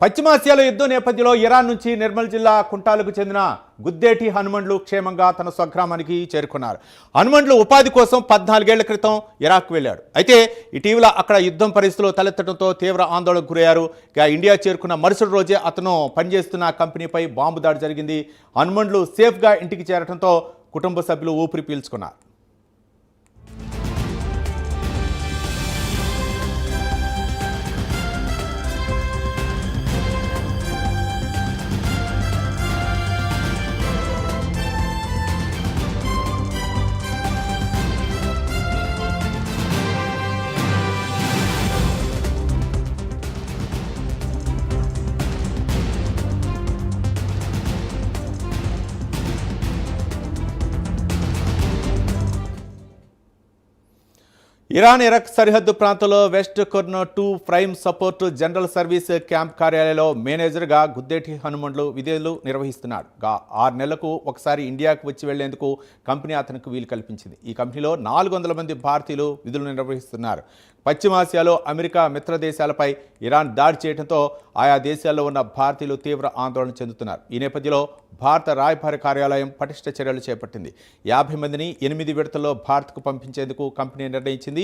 పశ్చిమాసియాలో యుద్ధం నేపథ్యంలో ఇరాన్ నుంచి నిర్మల్ జిల్లా కుంటాలకు చెందిన గుద్దేటి హనుమండ్లు క్షేమంగా తన స్వగ్రామానికి చేరుకున్నారు. హనుమండ్లు ఉపాధి కోసం 14 ఏళ్ల క్రితం ఇరాక్ వెళ్ళాడు. అయితే ఇటీవల అక్కడ యుద్ధం పరిస్థితులు తలెత్తడంతో తీవ్ర ఆందోళనకు గురయ్యారు. ఇండియా చేరుకున్న మరుసటి రోజే అతను పనిచేస్తున్న కంపెనీపై బాంబు దాడి జరిగింది. హనుమండ్లు సేఫ్గా ఇంటికి చేరడంతో కుటుంబ సభ్యులు ఊపిరి పీల్చుకున్నారు. ఇరాన్ ఇరాక్ సరిహద్దు ప్రాంతంలో West Qurna 2 prime support general service camp కార్యాలయంలో మేనేజర్గా గుద్దేటి హనుమండ్లు విధులు నిర్వహిస్తున్నాడు. 6 నెలలకు ఒకసారి ఇండియాకు వచ్చి వెళ్లేందుకు కంపెనీ అతనికి వీలు కల్పించింది. ఈ కంపెనీలో 400 మంది భారతీయులు విధులు నిర్వహిస్తున్నారు. పశ్చిమాసియాలో అమెరికా మిత్ర దేశాలపై ఇరాన్ దాడి చేయడంతో ఆయా దేశాల్లో ఉన్న భారతీయులు తీవ్ర ఆందోళన చెందుతున్నారు. ఈ నేపథ్యంలో భారత రాయబార కార్యాలయం పటిష్ట చర్యలు చేపట్టింది. 50 మందిని 8 విడతల్లో భారత్కు పంపించేందుకు కంపెనీ నిర్ణయించింది.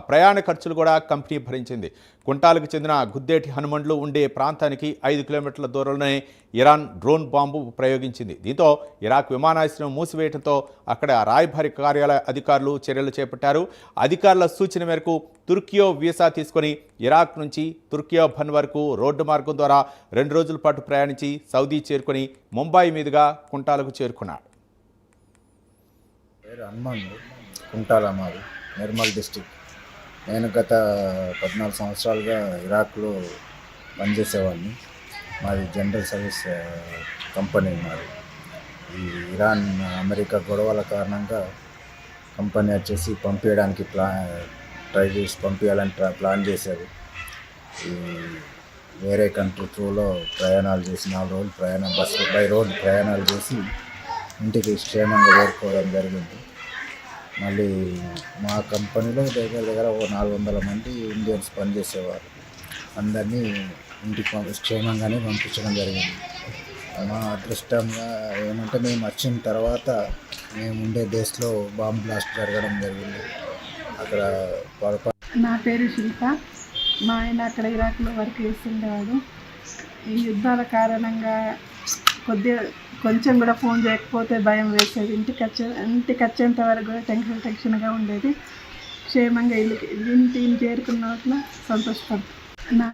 ప్రయాణ ఖర్చులు కూడా కంపెనీ భరించింది. కుంటాలకు చెందిన గుద్దేటి హనుమండ్లు ఉండే ప్రాంతానికి 5 కిలోమీటర్ల దూరంలోనే ఇరాన్ డ్రోన్ బాంబు ప్రయోగించింది. దీంతో ఇరాక్ విమానాశ్రయం మూసివేయడంతో అక్కడ రాయబారి కార్యాలయ అధికారులు చర్యలు చేపట్టారు. అధికారుల సూచన మేరకు తుర్కియో వీసా తీసుకొని ఇరాక్ నుంచి తుర్కియో బన్ వరకు రోడ్డు మార్గం ద్వారా 2 రోజుల పాటు ప్రయాణించి సౌదీ చేరుకొని ముంబై మీదుగా కుంటాలకు చేరుకున్నాడు. కుంటాల మాది నిర్మల్ డిస్టిక్. నేను గత 14 సంవత్సరాలుగా ఇరాక్లో పనిచేసేవాడిని. మాది జనరల్ సర్వీస్ కంపెనీ. మాది ఈ ఇరాన్ అమెరికా గొడవల కారణంగా కంపెనీ వచ్చేసి పంపించడానికి ట్రై చేసి పంపించాలని ప్లాన్ చేశారు. ఈ వేరే కంట్రీ త్రూలో ప్రయాణాలు చేసి 4 రోజులు బస్సు బై రోడ్ ప్రయాణాలు చేసి ఇంటికి క్షేమంగా చేరుకోవడం జరిగింది. మళ్ళీ మా కంపెనీలో దగ్గర 400 మంది ఇండియన్స్ పనిచేసేవారు. అందరినీ ఇంటికి క్షేమంగానే పంపించడం జరిగింది. మా అదృష్టంగా ఏమంటే మేము వచ్చిన తర్వాత మేము ఉండే బేస్లో బాంబ్ బ్లాస్ట్ జరగడం జరిగింది. అక్కడ నా పేరు శిల్ప. మా ఆయన అక్కడ ఇరాక్లో వర్క్ చేస్తుండేవాడు. ఈ యుద్ధాల కారణంగా కొంచెం కూడా ఫోన్ చేయకపోతే భయం వేసేది. ఇంటికి వచ్చేంత వరకు కూడా టెన్షన్గా ఉండేది. క్షేమంగా ఇంటిని చేరుకున్న సంతోషపడుతుంది.